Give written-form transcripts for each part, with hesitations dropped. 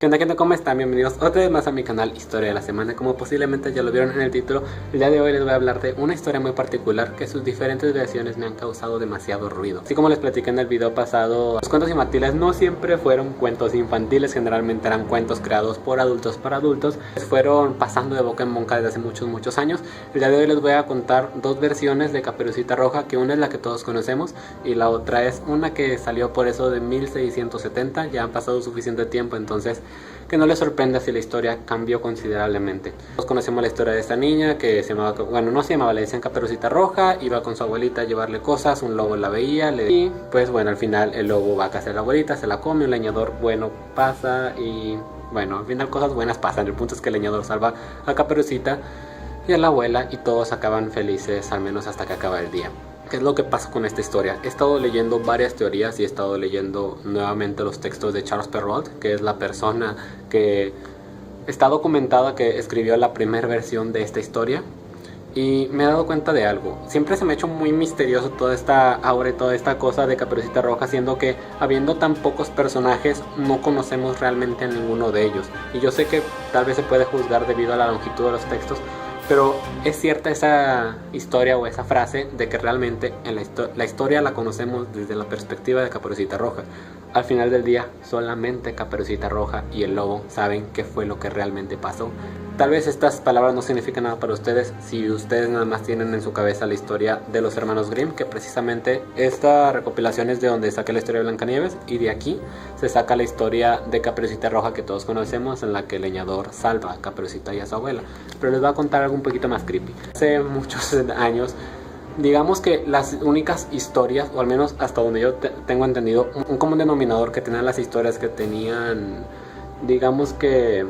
¿Qué onda gente? ¿Cómo están? Bienvenidos otra vez más a mi canal Historia de la Semana. Como posiblemente ya lo vieron en el título, el día de hoy les voy a hablar de una historia muy particular que sus diferentes versiones me han causado demasiado ruido. Así como les platiqué en el video pasado, los cuentos infantiles no siempre fueron cuentos infantiles, generalmente eran cuentos creados por adultos para adultos. Fueron pasando de boca en boca desde hace muchos años. El día de hoy les voy a contar dos versiones de Caperucita Roja, que una es la que todos conocemos y la otra es una que salió por eso de 1670. Ya han pasado suficiente tiempo, entonces que no les sorprenda si la historia cambió considerablemente. Todos conocemos la historia de esta niña que se llamaba, bueno, no se llamaba, le decían Caperucita Roja. Iba con su abuelita a llevarle cosas, un lobo la veía, y pues bueno, al final el lobo va a casa de la abuelita, se la come, un leñador bueno pasa y bueno, al final cosas buenas pasan. El punto es que el leñador salva a Caperucita y a la abuela y todos acaban felices, al menos hasta que acaba el día. ¿Qué es lo que pasa con esta historia? He estado leyendo varias teorías y he estado leyendo nuevamente los textos de Charles Perrault, que es la persona que está documentada que escribió la primera versión de esta historia. Y me he dado cuenta de algo. Siempre se me ha hecho muy misterioso toda esta aura y toda esta cosa de Caperucita Roja, siendo que habiendo tan pocos personajes no conocemos realmente a ninguno de ellos. Y yo sé que tal vez se puede juzgar debido a la longitud de los textos, pero es cierta esa historia o esa frase de que realmente en la historia la conocemos desde la perspectiva de Caperucita Roja. Al final del día, solamente Caperucita Roja y el lobo saben qué fue lo que realmente pasó. Tal vez estas palabras no significan nada para ustedes si ustedes nada más tienen en su cabeza la historia de los hermanos Grimm, que precisamente esta recopilación es de donde saqué la historia de Blancanieves, y de aquí se saca la historia de Caperucita Roja que todos conocemos, en la que el leñador salva a Caperucita y a su abuela. Pero les voy a contar algo un poquito más creepy. Hace muchos años, digamos que las únicas historias, o al menos hasta donde yo tengo entendido, un común denominador que tenían las historias que tenían, digamos que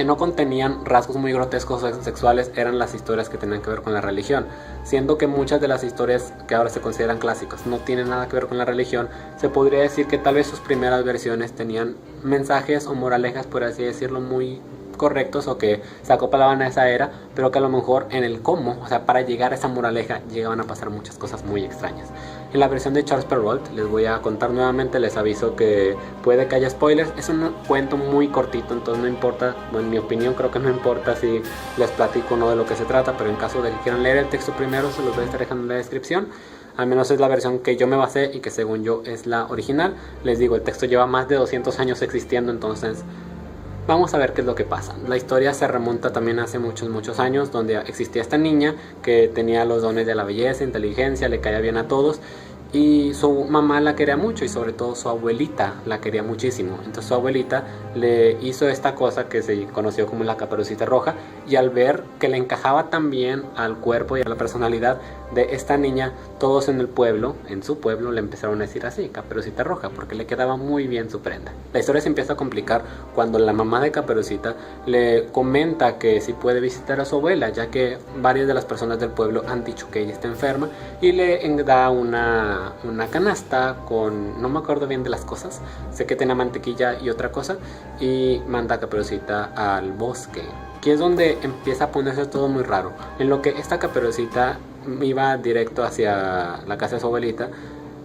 no contenían rasgos muy grotescos o sexuales, eran las historias que tenían que ver con la religión. Siendo que muchas de las historias que ahora se consideran clásicas no tienen nada que ver con la religión, se podría decir que tal vez sus primeras versiones tenían mensajes o moralejas, por así decirlo, muy correctos o que se acoplaban a esa era, pero que a lo mejor en el cómo, o sea, para llegar a esa moraleja llegaban a pasar muchas cosas muy extrañas. En la versión de Charles Perrault les voy a contar nuevamente, les aviso que puede que haya spoilers, es un cuento muy cortito, entonces no importa, bueno, en mi opinión creo que no importa si les platico o no de lo que se trata, pero en caso de que quieran leer el texto primero, se los voy a estar dejando en la descripción. Al menos es la versión que yo me basé y que según yo es la original. Les digo, el texto lleva más de 200 años existiendo, entonces vamos a ver qué es lo que pasa. La historia se remonta también hace muchos años, donde existía esta niña que tenía los dones de la belleza, inteligencia, le caía bien a todos, y su mamá la quería mucho, y sobre todo su abuelita la quería muchísimo. Entonces su abuelita le hizo esta cosa que se conoció como la Caperucita Roja, y al ver que le encajaba tan bien al cuerpo y a la personalidad de esta niña, todos en el pueblo, en su pueblo, le empezaron a decir así, Caperucita Roja, porque le quedaba muy bien su prenda. La historia se empieza a complicar cuando la mamá de Caperucita le comenta que si puede visitar a su abuela, ya que varias de las personas del pueblo han dicho que ella está enferma, y le da una canasta con, no me acuerdo bien de las cosas, sé que tenía mantequilla y otra cosa, y manda a Caperucita al bosque. Aquí es donde empieza a ponerse todo muy raro, en lo que esta Caperucita iba directo hacia la casa de su abuelita.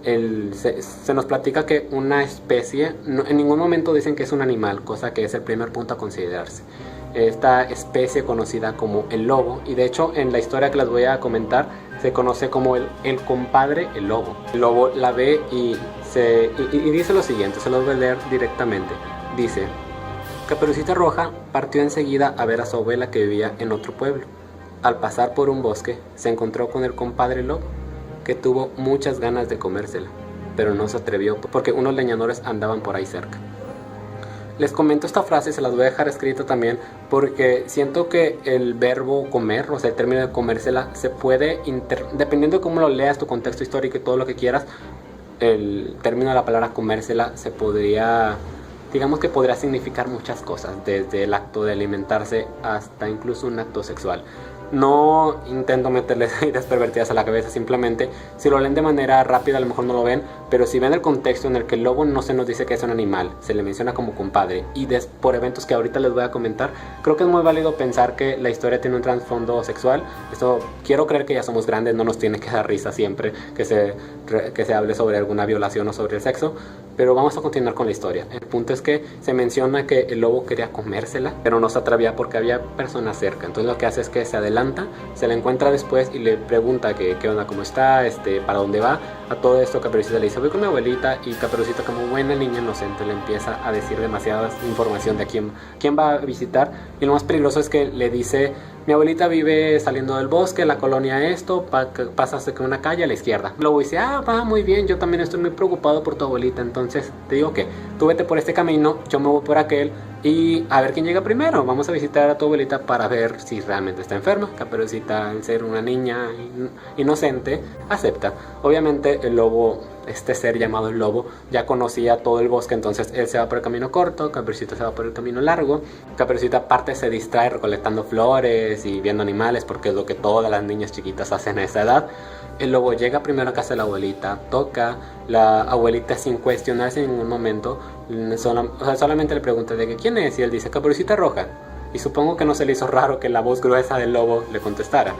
Se nos platica que una especie, en ningún momento dicen que es un animal, cosa que es el primer punto a considerarse. Esta especie conocida como el lobo, y de hecho en la historia que les voy a comentar se conoce como el compadre el lobo. El lobo la ve y dice lo siguiente, se los voy a leer directamente. Dice: Caperucita Roja partió enseguida a ver a su abuela que vivía en otro pueblo. Al pasar por un bosque se encontró con el compadre lobo, que tuvo muchas ganas de comérsela, pero no se atrevió porque unos leñadores andaban por ahí cerca. Les comento esta frase, se las voy a dejar escrita también, porque siento que el verbo comer, o sea, el término de comérsela, se puede, dependiendo de cómo lo leas, tu contexto histórico y todo lo que quieras, el término de la palabra comérsela se podría, digamos que podría significar muchas cosas, desde el acto de alimentarse hasta incluso un acto sexual. No intento meterles ideas pervertidas a la cabeza, simplemente si lo leen de manera rápida a lo mejor no lo ven, pero si ven el contexto en el que el lobo no se nos dice que es un animal, se le menciona como compadre, y por eventos que ahorita les voy a comentar, creo que es muy válido pensar que la historia tiene un trasfondo sexual. Esto quiero creer que ya somos grandes, no nos tiene que dar risa siempre que se hable sobre alguna violación o sobre el sexo, pero vamos a continuar con la historia. El punto es que se menciona que el lobo quería comérsela, pero no se atrevía porque había personas cerca. Entonces lo que hace es que se adelanta, se la encuentra después y le pregunta que qué onda, cómo está, para dónde va. A todo esto Caperucita le dice, voy con mi abuelita, y Caperucita, como buena niña inocente, le empieza a decir demasiada información de quién va a visitar. Y lo más peligroso es que le dice, mi abuelita vive saliendo del bosque, la colonia esto, pasas con una calle a la izquierda. Luego dice, va muy bien, yo también estoy muy preocupado por tu abuelita, entonces te digo que tú vete por este camino, yo me voy por aquel, y a ver quién llega primero. Vamos a visitar a tu abuelita para ver si realmente está enferma. Caperucita, al ser una niña inocente, acepta. Obviamente el lobo, este ser llamado el lobo, ya conocía todo el bosque, entonces él se va por el camino corto, Caperucita se va por el camino largo. Caperucita aparte se distrae recolectando flores y viendo animales, porque es lo que todas las niñas chiquitas hacen a esa edad. El lobo llega primero a casa de la abuelita, toca, la abuelita sin cuestionarse en ningún momento, solamente le pregunta de que quién es, y él dice Caperucita Roja, y supongo que no se le hizo raro que la voz gruesa del lobo le contestara.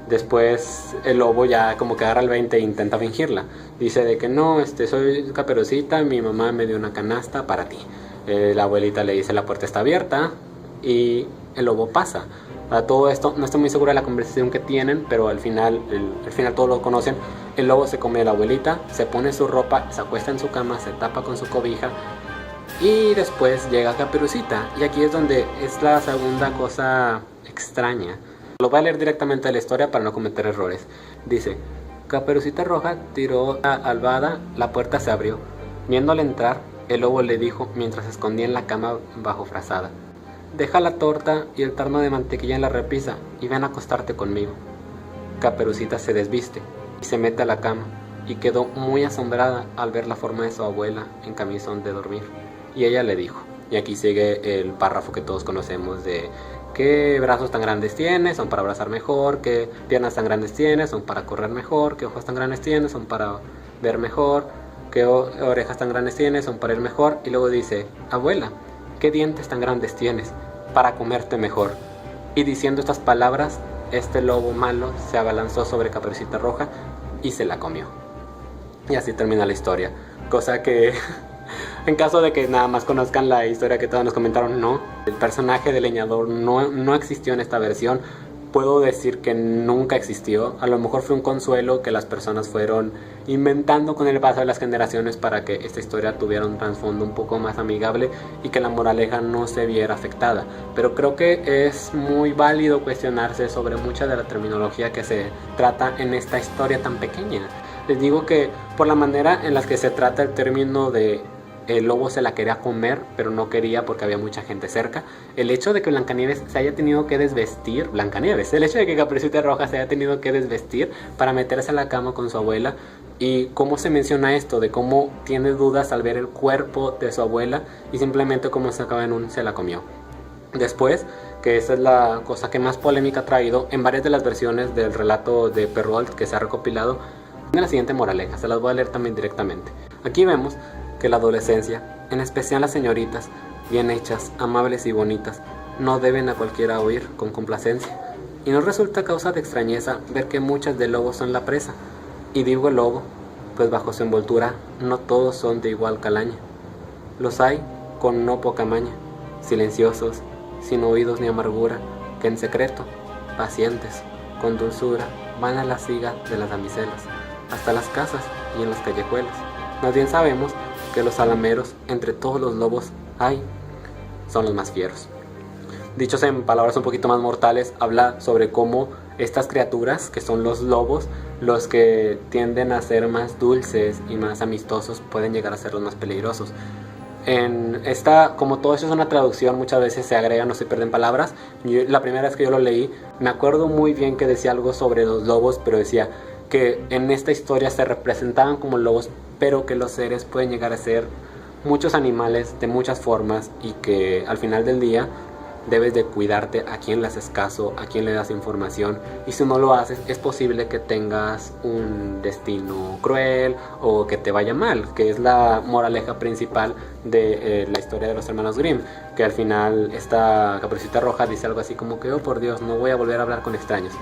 Después el lobo ya como que agarra el 20 e intenta fingirla. Dice de que no, soy Caperucita, mi mamá me dio una canasta para ti. La abuelita le dice la puerta está abierta y el lobo pasa. A todo esto no estoy muy seguro de la conversación que tienen, pero al final todos lo conocen. El lobo se come a la abuelita, se pone su ropa, se acuesta en su cama, se tapa con su cobija y después llega Caperucita. Y aquí es donde es la segunda cosa extraña. Lo voy a leer directamente de la historia para no cometer errores. Dice, Caperucita Roja tiró la albada, la puerta se abrió. Viéndole entrar, el lobo le dijo mientras se escondía en la cama bajo frazada, deja la torta y el tarno de mantequilla en la repisa y ven a acostarte conmigo. Caperucita se desviste y se mete a la cama y quedó muy asombrada al ver la forma de su abuela en camisón de dormir. Y ella le dijo, y aquí sigue el párrafo que todos conocemos de qué brazos tan grandes tienes, son para abrazar mejor, qué piernas tan grandes tienes, son para correr mejor, qué ojos tan grandes tienes, son para ver mejor, qué orejas tan grandes tienes, son para ir mejor. Y luego dice, abuela, ¿qué dientes tan grandes tienes? Para comerte mejor. Y diciendo estas palabras, este lobo malo se abalanzó sobre Caperucita Roja y se la comió. Y así termina la historia. Cosa que, en caso de que nada más conozcan la historia que todos nos comentaron, no. El personaje del leñador no existió en esta versión. Puedo decir que nunca existió. A lo mejor fue un consuelo que las personas fueron inventando con el paso de las generaciones para que esta historia tuviera un trasfondo un poco más amigable y que la moraleja no se viera afectada. Pero creo que es muy válido cuestionarse sobre mucha de la terminología que se trata en esta historia tan pequeña. Les digo que por la manera en la que se trata el término de el lobo se la quería comer, pero no quería porque había mucha gente cerca. El hecho de que Blancanieves se haya tenido que desvestir, el hecho de que Caperucita Roja se haya tenido que desvestir para meterse a la cama con su abuela, y cómo se menciona esto, de cómo tiene dudas al ver el cuerpo de su abuela y simplemente como se acaba en un se la comió. Después, que esa es la cosa que más polémica ha traído, en varias de las versiones del relato de Perrault que se ha recopilado, tiene la siguiente moraleja, se las voy a leer también directamente. Aquí vemos que la adolescencia, en especial las señoritas, bien hechas, amables y bonitas, no deben a cualquiera oír con complacencia. Y no resulta causa de extrañeza ver que muchas del lobo son la presa. Y digo el lobo, pues bajo su envoltura no todos son de igual calaña. Los hay con no poca maña, silenciosos, sin oídos ni amargura, que en secreto, pacientes, con dulzura, van a la siga de las damiselas, hasta las casas y en las callejuelas. Más bien sabemos que los alameros, entre todos los lobos hay, son los más fieros. Dichos en palabras un poquito más mortales, habla sobre cómo estas criaturas, que son los lobos, los que tienden a ser más dulces y más amistosos, pueden llegar a ser los más peligrosos. En esta, como todo esto es una traducción, muchas veces se agregan o se pierden palabras. La primera vez que yo lo leí, me acuerdo muy bien que decía algo sobre los lobos, pero decía que en esta historia se representaban como lobos, pero que los seres pueden llegar a ser muchos animales de muchas formas y que al final del día debes de cuidarte a quién le haces caso, a quién le das información, y si no lo haces es posible que tengas un destino cruel o que te vaya mal, que es la moraleja principal de la historia de los hermanos Grimm, que al final esta Caperucita Roja dice algo así como que, oh por Dios, no voy a volver a hablar con extraños,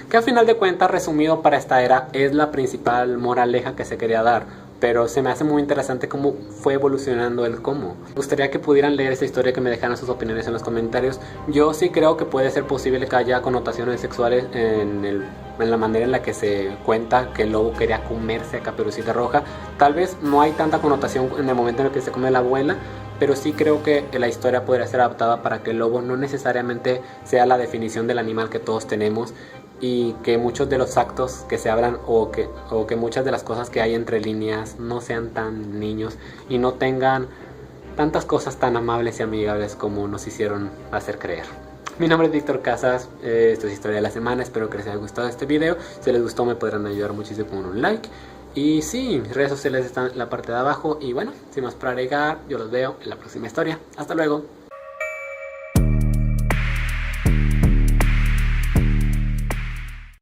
que al final de cuentas, resumido para esta era, es la principal moraleja que se quería dar. Pero se me hace muy interesante cómo fue evolucionando el cómo. Me gustaría que pudieran leer esta historia, que me dejaran sus opiniones en los comentarios. Yo sí creo que puede ser posible que haya connotaciones sexuales en la manera en la que se cuenta que el lobo quería comerse a Caperucita Roja. Tal vez no hay tanta connotación en el momento en el que se come la abuela, pero sí creo que la historia podría ser adaptada para que el lobo no necesariamente sea la definición del animal que todos tenemos, y que muchos de los actos que se hablan o que muchas de las cosas que hay entre líneas no sean tan niños y no tengan tantas cosas tan amables y amigables como nos hicieron hacer creer. Mi nombre es Víctor Casas, esto es Historia de la Semana, espero que les haya gustado este video. Si les gustó me podrán ayudar muchísimo con un like. Y sí, mis redes sociales están en la parte de abajo. Y bueno, sin más para agregar, yo los veo en la próxima historia. Hasta luego.